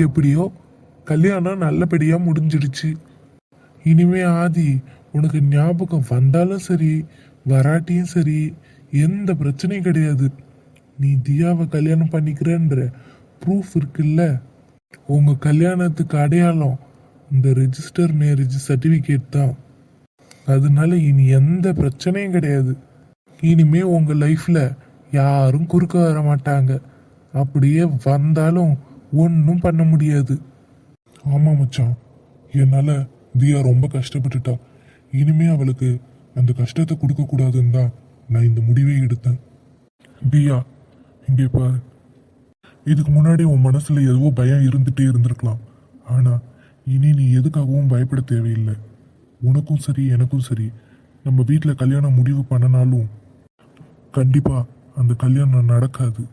எப்படியோ கல்யாணம் நல்லபடியா முடிஞ்சிடுச்சு. இனிமே ஆதி உனக்கு ஞாபகம் வந்தாலும் சரி வராட்டியும் சரி எந்த பிரச்சனையும் கிடையாது. நீ தியாவை கல்யாணம் பண்ணிக்கிறன்ற ப்ரூஃப் இருக்குல்ல. உங்க கல்யாணத்துக்கு அடையாளம் இந்த ரெஜிஸ்டர் மேரேஜ் சர்டிஃபிகேட் தான். அதனால இனி எந்த பிரச்சனையும் கிடையாது. இனிமே உங்க லைஃப்ல யாரும் குறுக்க வர மாட்டாங்க. அப்படியே வந்தாலும் ஒன்றும் பண்ண முடியாது. ஆமா மச்சான், என்னால தியா ரொம்ப கஷ்டப்பட்டுட்டா. இனிமே அவளுக்கு அந்த கஷ்டத்தை கொடுக்க கூடாதுன்னு தான் நான் இந்த முடிவை எடுத்தேன். தியா, இங்கே பாரு. இதுக்கு முன்னாடி உன் மனசுல எதுவோ பயம் இருந்துட்டே இருந்திருக்கலாம். ஆனா இனி நீ எதுக்காகவும் பயப்பட தேவையில்லை. உனக்கும் சரி எனக்கும் சரி நம்ம வீட்டில் கல்யாணம் முடிவு பண்ணனாலும் கண்டிப்பா அந்த கல்யாணம் நடக்காது.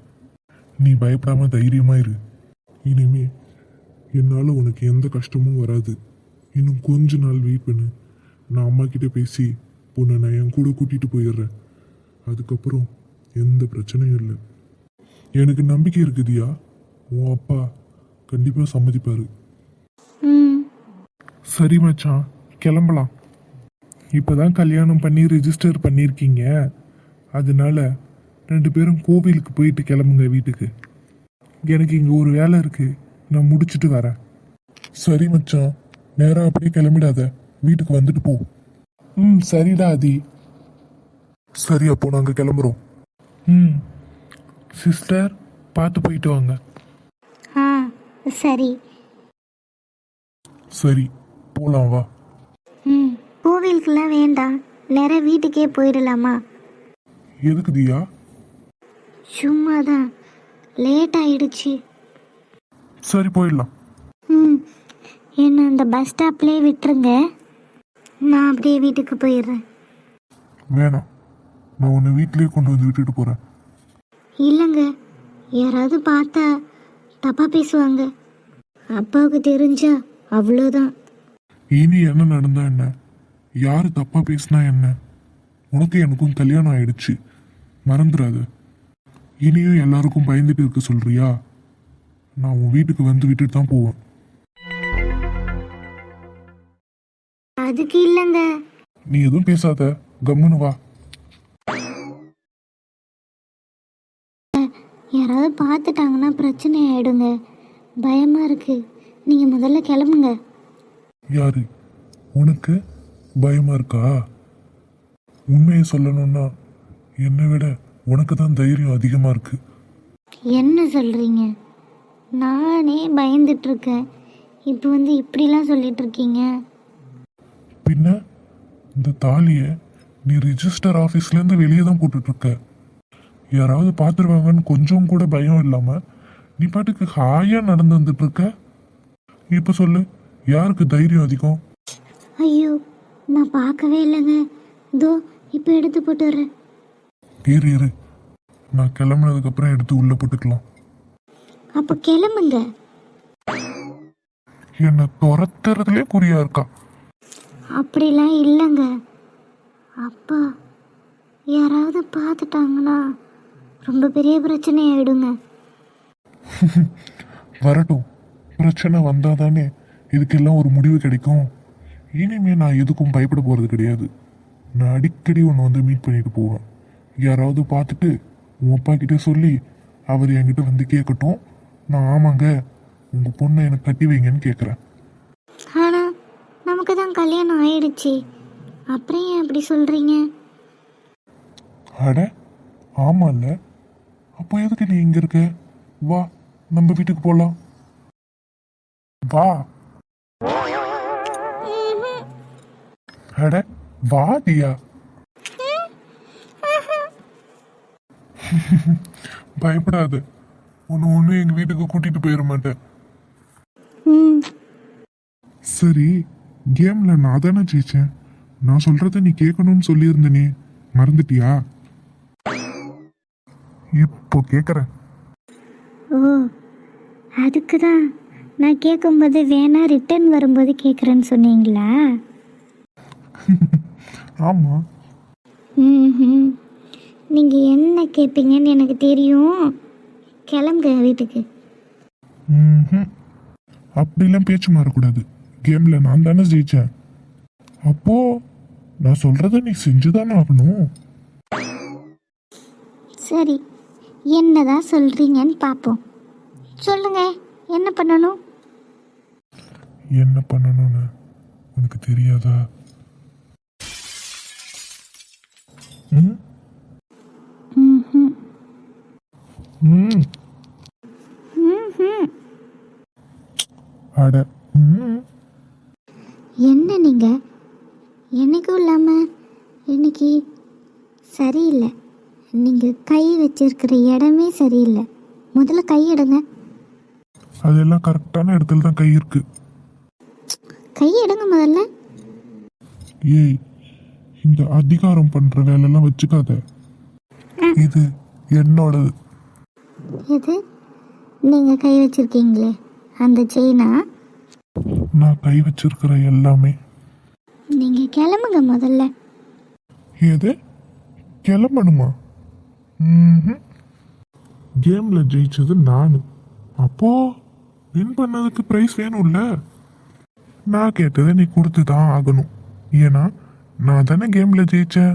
நீ பயப்படாம தைரியமா இரு. இனிமே என்னால உனக்கு எந்த கஷ்டமும் வராது. இன்னும் கொஞ்ச நாள் வெயிட் பண்ணு. நான் அம்மா கிட்ட பேசி பொண்ணை நான் என் கூட கூட்டிட்டு போயிடுறேன். அதுக்கப்புறம் எந்த பிரச்சனையும் இல்லை. எனக்கு நம்பிக்கை இருக்குதியா. உன் அப்பா கண்டிப்பா சம்மதிப்பாரு. சரி மச்சான், கிளம்பலாம். இப்பதான் கல்யாணம் பண்ணி ரெஜிஸ்டர் பண்ணியிருக்கீங்க. அதனால 2 பேரும் கோவிலுக்கு போயிட்டு கிளம்புங்க வீட்டுக்கு. எனக்கு இங்க ஒரு வேலை இருக்கு, நான் முடிச்சுட்டு வரேன். சரி மச்சான், நேரா அப்படியே கிளம்பிடாத, வீட்டுக்கு வந்துட்டு போ. சரிடா ஆதி. சரி, அப்போ நாங்க கிளம்புறோம். சிஸ்டர், பார்த்து போயிட்டு வாங்க. ஆ சரி. சரி, போலாம் வா. கோவிலுக்குலாம் வேண்டாம், நேராக வீட்டுக்கே போயிடலாமா? எதுக்கு தியா? சும்மா தான், லேட் ஆயிடுச்சு. சரி, போயிடலாம். என்ன அந்த பஸ் ஸ்டாப்லேயே விட்டுருங்க, நான் அப்படியே வீட்டுக்கு போயிடுறேன். வேணாம், நான் உன்னை வீட்டிலேயே கொண்டு வந்து விட்டுட்டு போறேன். இல்லைங்க, யாராவது பார்த்தா தப்பாக பேசுவாங்க. அப்பாவுக்கு தெரிஞ்சா அவ்வளோதான். இனி என்ன நடந்தா என்ன, யாரு தப்பா பேசினா என்ன, உனக்கு எனக்கும் கல்யாணம் ஆயிடுச்சு, மறந்துடாத. இனியும் எல்லாருக்கும் பயந்துட்டு இருக்க சொல்றியா? நான் உன் வீட்டுக்கு வந்து விட்டுட்டு தான் போவேன். அதுக்கு இல்லைங்க. நீ எதுவும் பேசாத, கம்முன்னு வா. யாராவது பார்த்துட்டாங்கன்னா பிரச்சனை ஆயிடுங்க, பயமா இருக்கு. நீங்க முதல்ல கிளம்புங்க. யாரு? உனக்கு பயமா இருக்கா? உண்மையை சொல்லணும்னா என்னை விட உனக்கு தான் தைரியம் அதிகமா இருக்கு. என்ன சொல்றீங்க? நானே பயந்துட்டு இருக்கேன், இப்போ வந்து இப்படிலாம் சொல்லிட்டு இருக்கீங்க. பின்ன இந்த தாலியை நீ ரிஜிஸ்டர் ஆஃபீஸ்லேருந்து வெளியே தான் போட்டுட்டு இருக்க. யாராவது பார்த்துருவாங்கன்னு கொஞ்சம் கூட பயம் இல்லாம நீ பாட்டுக்கு ஹாயா நடந்து வந்துட்டு இருக்க. இப்ப சொல்லு, யாருக்கு தைரியம் அதிகம்? ஐயோ, நான் பார்க்கவே இல்லைங்க. இதோ இப்போ எடுத்து போட்டுறேன். இரு, நான் கிளம்புனதுக்கு அப்புறம் எடுத்து உள்ள போட்டுக்கலாம். அப்போ கிளம்புங்க. என்னை துரத்துறதுலே குறியா இருக்கா? அப்படிலாம் இல்லைங்க. அப்பா யாராவது பார்த்துட்டாங்கன்னா ரொம்ப பெரிய பிரச்சனை ஆயிடுங்க. வரட்டும், பிரச்சனை வந்தாதானே இதுக்கெல்லாம் ஒரு முடிவு கிடைக்கும். இனிமே நான் எதுக்கும் பயப்பட போறது கிடையாது. நான் அடிக்கடி உன்னை வந்து மீட் பண்ணிட்டு போவேன். யாராவது பார்த்துட்டு உன் அப்பா கிட்ட சொல்லி அவர் என்கிட்ட வந்து கேட்கட்டும், நான் ஆமாங்க உங்க பொண்ணை எனக்கு கட்டி வைங்கன்னு கேட்குறேன். ஆனா நமக்கு தான் கல்யாணம் ஆயிடுச்சு, அப்புறம் ஏன் அப்படி சொல்றீங்க? அட ஆமால்ல, அப்போ எதுக்கு நீ இங்க இருக்க? வா, நம்ம வீட்டுக்கு போலாம். வா. அட வா தியா. பயப்படாத, ஒன்னு எங்க வீட்டுக்கு கூட்டிட்டு போயிட மாட்டேன். சரி, கேம்ல நான் தானே ஜெயிச்சேன். நான் சொல்றத நீ கேட்கணும்னு சொல்லியிருந்தனே, மறந்துட்டியா? இப்போ கேட்குறேன். ஓ, அதுக்கு தான் நான் கேட்கும்போது வேணா ரிட்டர்ன் வரும்போது கேட்குறேன்னு சொன்னீங்களா? ஆமா. நீங்கள் என்ன கேட்பீங்கன்னு எனக்கு தெரியும். கிளம்புங்க வீட்டுக்கு. அப்படிலாம் பேச்சு மாறக்கூடாது. கேம்ல நான் தானே ஜெயிச்சேன். அப்போ நான் சொல்றத நீ செஞ்சுதானே ஆகணும். சரி, என்னதான் சொல்றீங்கன்னு பார்ப்போம். சொல்லுங்க, என்ன பண்ணணும்? என்ன பண்ணணும்னு உனக்கு தெரியாதா? ம் ம்ஹும். ம் ம்ஹும். அட ம் என்ன நீங்க என்னைக்கும் இல்லாமல் இன்னைக்கு சரியில்லை. நீங்கள் கை வச்சிருக்கிற இடமே சரியில்லை. முதல்ல கை எடுங்க. அதெல்லாம் கரெக்டான இடத்துல தான் கை இருக்கு. கை எடுங்க முதல்ல. ஏய், இந்த அதிகாரம் பண்ற வேலையெல்லாம் வச்சுக்காத. இது என்னோடது. இது நீங்கள் கை வச்சிருக்கீங்களே அந்த செயினா? நான் கை வச்சிருக்கிற எல்லாமே. நீங்கள் கிளம்புங்க முதல்ல. எது கிளம்பணுமா? ம்ஹும். கேம்ல ஜெயிச்சது நானு. அப்போ வின் பண்ணதுக்கு பிரைஸ் வேணும்ல. நான் கேட்டதை நீ கொடுத்து தான் ஆகணும். ஏன்னா நான் தானே கேம்ல ஜெயிச்சேன்.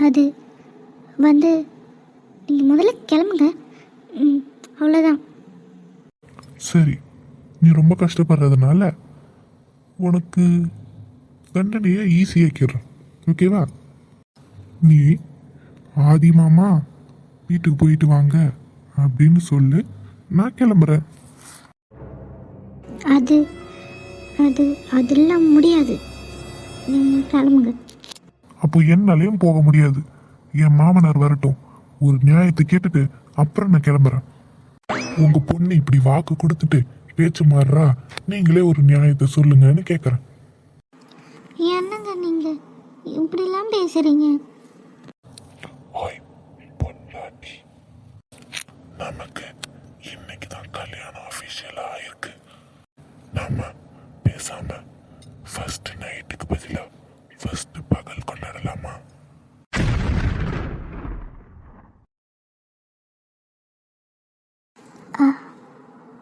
அது வந்து நீங்கள் முதல்ல கிளம்புங்க. அவ்வளோதான். சரி, நீ ரொம்ப கஷ்டப்படுறதுனால உனக்கு தண்டனையை ஈஸியாக்கிடுறேன். ஓகேவா? நீ ஆதி மாமா வீட்டுக்கு போயிட்டு வாங்க அப்படின்னு சொல்லு. நான் கிளம்புறேன். அது அது அதெல்லாம் முடியாது. நீங்கள் கிளம்புங்க. அப்போ என்னாலையும் போக முடியாது. என் மாமனார் வரட்டும், ஒரு நியாயத்தை கேட்டுட்டு அப்புறம் நான் கிளம்புறேன். உங்க பொண்ணு இப்படி வாக்கு கொடுத்துட்டு பேச்சு மாறுறா, நீங்களே ஒரு நியாயத்தை சொல்லுங்கன்னு கேட்குறேன். என்னங்க நீங்கள் இப்படிலாம் பேசுகிறீங்க? ஓய் பொண்டாட்டி, நமக்கு இன்னைக்கு தான் கல்யாணம் அஃபிஷியலா ஆயிருக்கு. நம்ம பேசாம ஃபர்ஸ்ட் நைட்டுக்கு பதிலா ஃபர்ஸ்ட் பகல் கொண்டாடலாமா?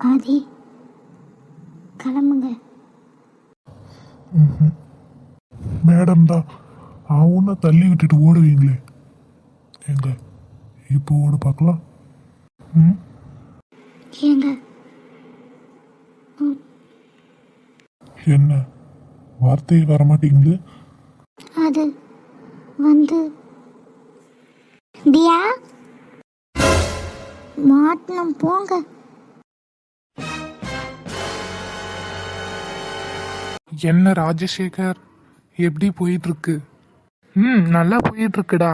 ஆதி, கிளம்புங்க. மேடம் தான் அவனை தள்ளி விட்டுட்டு ஓடுவீங்களே, எங்க இப்போ ஓடு பார்க்கலாம். ம் ஏங்க என்ன வார்த்தையே வரமாட்டேங்குது? அது வந்து தியா மாட்டணும் போங்க. என்ன ராஜசேகர், எப்படி போயிட்டு இருக்கு? நல்லா போயிட்டு இருக்குடா.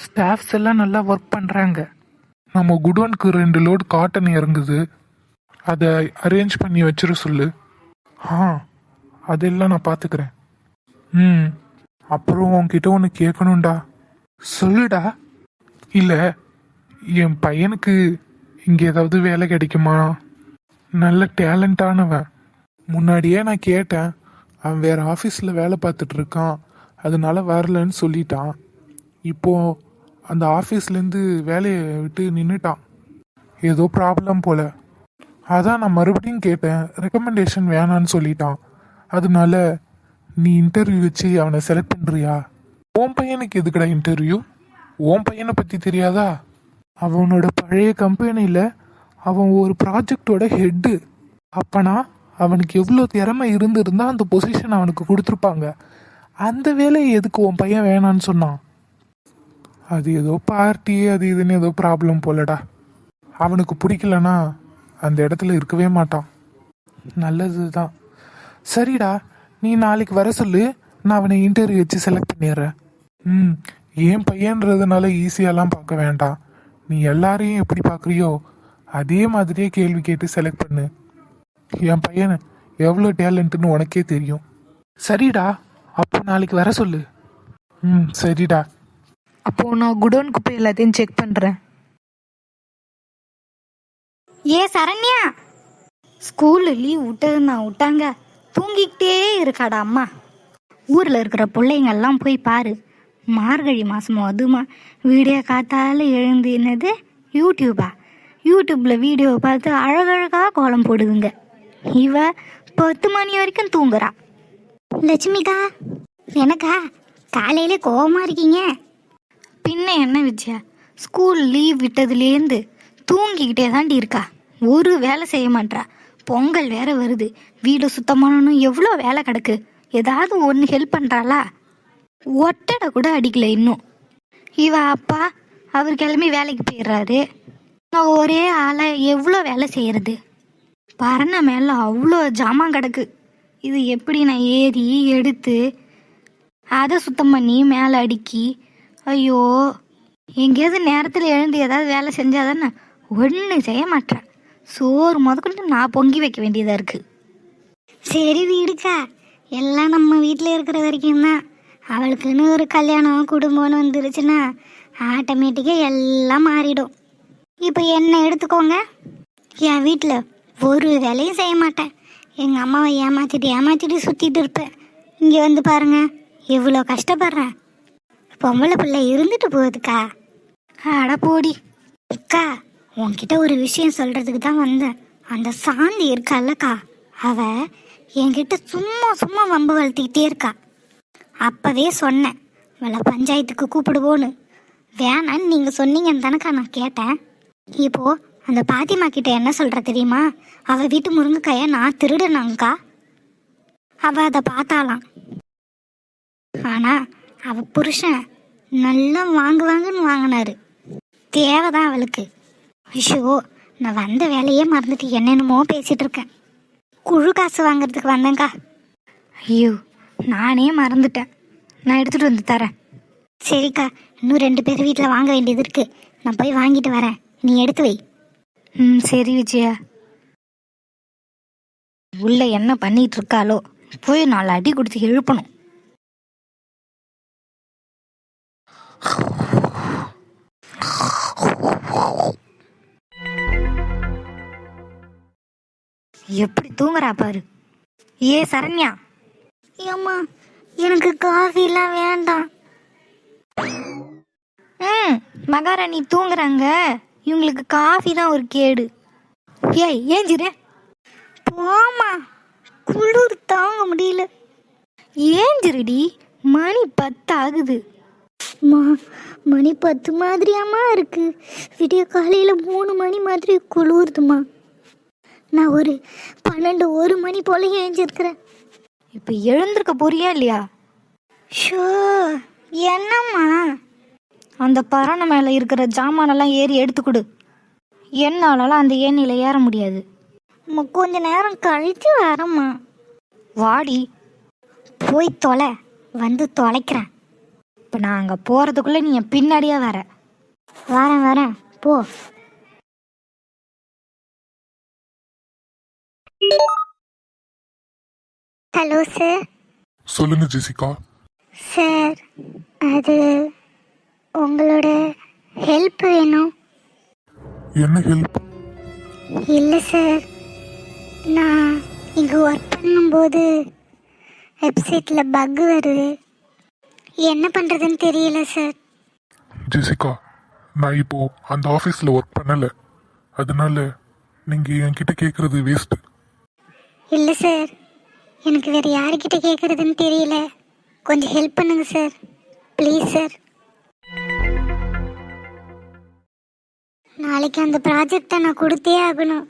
ஸ்டாஃப்ஸ் எல்லாம் நல்லா ஒர்க் பண்றாங்க. நம்ம குடோனுக்கு 2 லோடு காட்டன் இறங்குது. அதை அரேஞ்ச் பண்ணி வச்சிட சொல்லு. அதெல்லாம் நான் பார்த்துக்கிறேன். அப்புறம் உன்கிட்ட ஒன்று கேட்கணும்டா. சொல்லுடா. இல்லை, என் பையனுக்கு இங்கே ஏதாவது வேலை கிடைக்குமா? நல்ல டேலண்டானவன். முன்னாடியே நான் கேட்டேன். அவன் வேற ஆஃபீஸில் வேலை பார்த்துட்டு இருக்கான், அதனால வரலன்னு சொல்லிட்டான். இப்போ அந்த ஆஃபீஸ்லேருந்து வேலையை விட்டு நின்றுட்டான். ஏதோ ப்ராப்ளம் போல. அதான் நான் மறுபடியும் கேட்டேன். ரெக்கமெண்டேஷன் வேணான்னு சொல்லிட்டான். அதனால நீ இன்டர்வியூ வச்சு அவனை செலக்ட் பண்ணுறியா? உன் பையனுக்கு எதுக்குடா இன்டர்வியூ? உன் பையனை பற்றி தெரியாதா? அவனோட பழைய கம்பெனியில் அவன் ஒரு ப்ராஜெக்டோட ஹெட்டு. அப்பனா அவனுக்கு எவ்வளோ திறமை இருந்திருந்தா அந்த பொசிஷன் அவனுக்கு கொடுத்துருப்பாங்க. அந்த வேலையை எதுக்கு உன் பையன் வேணான்னு சொன்னான்? அது ஏதோ பார்ட்டி அது இதுன்னு ஏதோ ப்ராப்ளம் போலடா. அவனுக்கு பிடிக்கலனா அந்த இடத்துல இருக்கவே மாட்டான். நல்லது தான். சரிடா, நீ நாளைக்கு வர சொல்லு. நான் அவனை இன்டர்வியூ வச்சு செலக்ட் பண்ணிடுறேன். என் பையன்றதுனால ஈஸியாலாம் பார்க்க வேண்டாம். நீ எல்லாரையும் எப்படி பார்க்குறியோ அதே மாதிரியே கேள்வி கேட்டு செலக்ட் பண்ணு. என் பையன் எவ்வளோ டேலண்ட்டுன்னு உனக்கே தெரியும். சரிடா, அப்போ நாளைக்கு வர சொல்லு. சரிடா. அப்போ நான் குடோனுக்கு போய் எல்லாத்தையும் செக் பண்ணுறேன். ஏ சரண்யா, ஸ்கூலு லீவ் விட்டாங்க. தூங்கிக்கிட்டே இருக்காடா அம்மா. ஊரில் இருக்கிற பிள்ளைங்கெல்லாம் போய் பாரு. மார்கழி மாதமோ அதுமா வீடியோ காத்தால எழுந்து என்னது யூடியூப்பில் வீடியோ பார்த்து அழகழகாக கோலம் போடுதுங்க. இவ 10 மணி வரைக்கும் தூங்குறா. லட்சுமிக்கா, எனக்கா காலையில கோவமா இருக்கீங்க? பின்ன என்ன விஜயா, ஸ்கூல் லீவ் விட்டதுலேருந்து தூங்கிக்கிட்டே தாண்டி இருக்கா. ஒரு வேலை செய்ய மாட்றா. பொங்கல் வேற வருது, வீடு சுத்தம் பண்ணணும், எவ்வளோ வேலை கிடக்கு. ஏதாவது ஒன்று ஹெல்ப் பண்ணுறாளா? ஒட்டடை கூட அடிக்கல இன்னும். இவ அப்பா அவர் கிளம்பி வேலைக்கு போயிடுறாரு. நான் ஒரே ஆளை எவ்வளோ வேலை செய்கிறது? பரண மேலே அவ்வளோ ஜாமான் கிடக்கு. இது எப்படி நான் ஏறி எடுத்து அதை சுத்தம் பண்ணி மேலே அடுக்கி, ஐயோ, எங்கேயாவது நேரத்தில் எழுந்து ஏதாவது வேலை செஞ்சால் தானே. ஒன்றும் செய்ய மாட்டேன். சோறு முதற்கொண்டு நான் பொங்கி வைக்க வேண்டியதாக இருக்குது. சரி வீடுக்கா, எல்லாம் நம்ம வீட்டில் இருக்கிற வரைக்கும் தான். அவளுக்குன்னு ஒரு கல்யாணம் குடும்பம்னு வந்துருச்சுன்னா ஆட்டோமேட்டிக்காக எல்லாம் மாறிடும். இப்போ என்ன எடுத்துக்கோங்க, என் வீட்டில் ஒரு வேலையும் செய்ய மாட்டேன். எங்கள் அம்மாவை ஏமாற்றிட்டு சுற்றிட்டு இருப்பேன். இங்கே வந்து பாருங்க எவ்வளோ கஷ்டப்படுறேன். பொம்பளை பிள்ளை இருந்துட்டு போகுதுக்கா. அட போடி. அக்கா, உன்கிட்ட ஒரு விஷயம் சொல்கிறதுக்கு தான் வந்தேன். அந்த சாந்தி இருக்கால்லக்கா, அவ என்கிட்ட சும்மா வம்பு வளர்த்திக்கிட்டே இருக்கா. அப்போவே சொன்னேன் அவளை பஞ்சாயத்துக்கு கூப்பிடுவோன்னு. வேணான்னு நீங்கள் சொன்னீங்கன்னு தானக்கா நான் கேட்டேன். இப்போது அந்த பாத்திமா கிட்ட என்ன சொல்கிற தெரியுமா? அவள் வீட்டு முருங்கைக்காயை நான் திருடுனாங்க்கா. அவள் அதை பார்த்தாலாம். ஆனால் அவள் புருஷன் நல்லா வாங்குவாங்கன்னு வாங்கினாரு. தேவைதான் அவளுக்கு. ஐயோ, நான் வந்த வேலையே மறந்துட்டு என்னென்னமோ பேசிகிட்டு இருக்கேன். குழு காசு வாங்குறதுக்கு வந்தேங்க்கா. ஐயோ, நானே மறந்துட்டேன். நான் எடுத்துகிட்டு வந்து தரேன். சரிக்கா, இன்னும் 2 பேர் வீட்டில் வாங்க வேண்டியது இருக்குது. நான் போய் வாங்கிட்டு வரேன், நீ எடுத்து வை. சரி விஜயா. உள்ள என்ன பண்ணிட்டு இருக்காளோ, போய் 4 அடி கொடுத்து எழுப்பணும். எப்படி தூங்குறா பாரு. ஏ சரண்யா. ஏம்மா, எனக்கு காஃபிலாம் வேண்டாம். மகாராணி தூங்குறாங்க, இவங்களுக்கு காஃபி தான் ஒரு கேடு. ஏய் ஏஞ்சிரே. போம்மா, குளிர் தாங்க முடியல. ஏஞ்சிருடி, மணி 10 ஆகுது. மணி 10 மாதிரியாம்மா இருக்கு. விடிய காலையில் 3 மணி மாதிரி குளிருதுமா. நான் ஒரு 12-1 மணி போல ஏஞ்சிருக்கிறேன். இப்போ எழுந்திருக்க போறியா இல்லையா? ஷோ, என்னம்மா? அந்த பரணை மேலே இருக்கிற ஜாமானெல்லாம் ஏறி எடுத்து கொடு. என்னாலலாம் அந்த ஏணியில் ஏற முடியாது. கொஞ்ச நேரம் கழிச்சு வரம்மா. வாடி. போய் தொலை, வந்து தொலைக்கிறேன். இப்போ நான் அங்கே போகிறதுக்குள்ளே நீ என் பின்னாடியே வர. வரேன், போ. Hello sir. சொல்லுங்க ஜெசிகா. சார், அது உங்களோட ஹெல்ப் வேணும். என்ன ஹெல்ப்? இல்லை சார், நான் இங்கே ஒர்க் பண்ணும்போது வெப்சைட்டில் பக் வருது. என்ன பண்ணுறதுன்னு தெரியல சார். ஜெசிகா, நான் இப்போ அந்த ஆஃபீஸில் ஒர்க் பண்ணலை, அதனால நீங்கள் என்கிட்ட கேட்குறது வேஸ்ட்டு. இல்லை சார், எனக்கு வேறு யார்கிட்ட கேட்குறதுன்னு தெரியல. கொஞ்சம் ஹெல்ப் பண்ணுங்க சார், ப்ளீஸ் சார். நாளைக்கு அந்த ப்ராஜெக்டை நான் கொடுத்தே ஆகணும்.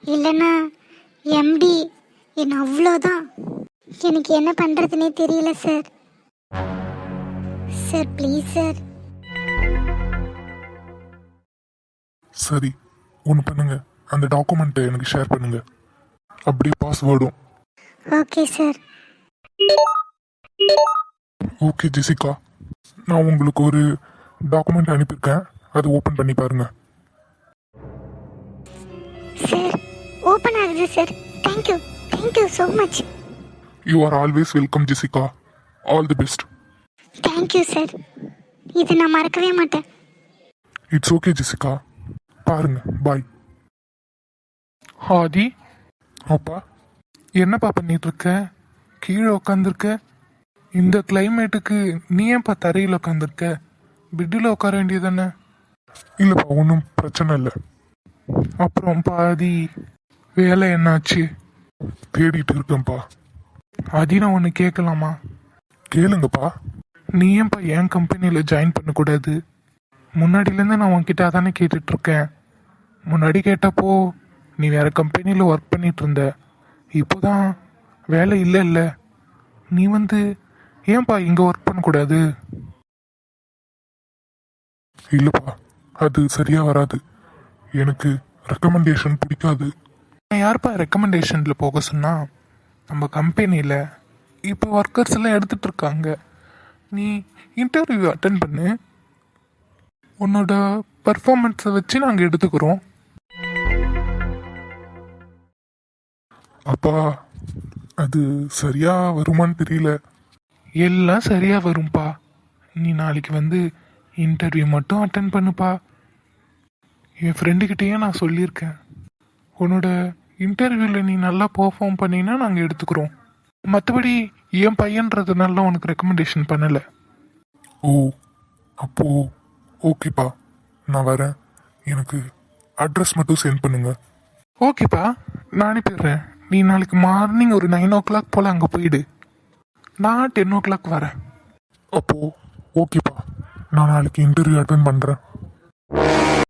இல்லைன்னா எம்டி என்ன அவ்வளோதான். எனக்கு என்ன பண்ணுறதுனே தெரியல சார். Sir please sir. சரி, ஒன்று பண்ணுங்க, அந்த டாக்குமெண்ட்டை எனக்கு ஷேர் பண்ணுங்க, அப்படியே பாஸ்வேர்டும். Okay sir. ஓகே ஜெசிகா, நான் உங்களுக்கு ஒரு டாக்குமெண்ட் அனுப்பியிருக்கேன், அதை ஓப்பன் பண்ணி பாருங்க. சார், ஓப்பன் ஆகுது sir. Thank you so much. You are always welcome Jessica. All the best. Thank you sir, இது நான் மறக்கவே மாட்டேன். இட்ஸ் ஓகே ஜெசிகா, பாருங்க, பாய். ஆதி, அப்பா, என்னப்பா பண்ணிட்டு இருக்க? கீழே உட்காந்துருக்க. இந்த கிளைமேட்டுக்கு நீ ஏன்ப்பா தரையில் உட்காந்துருக்க? பெட்டில் உட்கார வேண்டியதானே? இல்லைப்பா, ஒன்றும் பிரச்சனை இல்லை. அப்புறம் பாதி வேலை என்னாச்சு? தேடிட்டு இருக்கேன்ப்பா. அதையும் நான் ஒன்று கேட்கலாமா? கேளுங்கப்பா. நீ ஏன்ப்பா என் கம்பெனியில் ஜாயின் பண்ணக்கூடாது? முன்னாடியிலேருந்து நான் உன்கிட்ட அதானே கேட்டுட்ருக்கேன். முன்னாடி கேட்டப்போ நீ வேறு கம்பெனியில் ஒர்க் பண்ணிட்டு இருந்த. இப்போதான் வேலை இல்லை. நீ வந்து ஏன்ப்பா இங்கே ஒர்க் பண்ணக்கூடாது? இல்லப்பா, அது சரியா வராது. எனக்கு ரெக்கமெண்டேஷன் பிடிக்காது. நான் யார்ப்பா ரெக்கமெண்டேஷனில் போக சொன்னா? நம்ம கம்பெனியில் இப்போ ஒர்க்கர்ஸ் எல்லாம் எடுத்துகிட்டு இருக்காங்க. நீ இன்டர்வியூ அட்டன் பண்ணு. உன்னோட பர்ஃபார்மன்ஸை வச்சு நாங்கள் எடுத்துக்கிறோம். அப்பா, அது சரியா வருமான்னு தெரியல. எல்லாம் சரியாக வரும்பா. நீ நாளைக்கு வந்து இன்டர்வியூ மட்டும் அட்டன் பண்ணுப்பா. என் ஃப்ரெண்டுக்கிட்டேயே நான் சொல்லியிருக்கேன். உன்னோட இன்டர்வியூவில் நீ நல்லா பெர்ஃபார்ம் பண்ணினா நாங்கள் எடுத்துக்கிறோம். மற்றபடி என் பையன்றதுனால உனக்கு ரெக்கமெண்டேஷன் பண்ணலை. ஓ, அப்போ ஓகேப்பா, நான் வரேன். எனக்கு அட்ரஸ் மட்டும் சென்ட் பண்ணுங்க. ஓகேப்பா, நான் அனுப்பிடுறேன். நீ நாளைக்கு மார்னிங் ஒரு 9 o'clock போல் அங்கே போயிடு. நான் 10 o'clock வரேன். அப்போ ஓகேப்பா, நான் நாளைக்கு இன்டர்வியூ அட்டன் பண்ணுறேன்.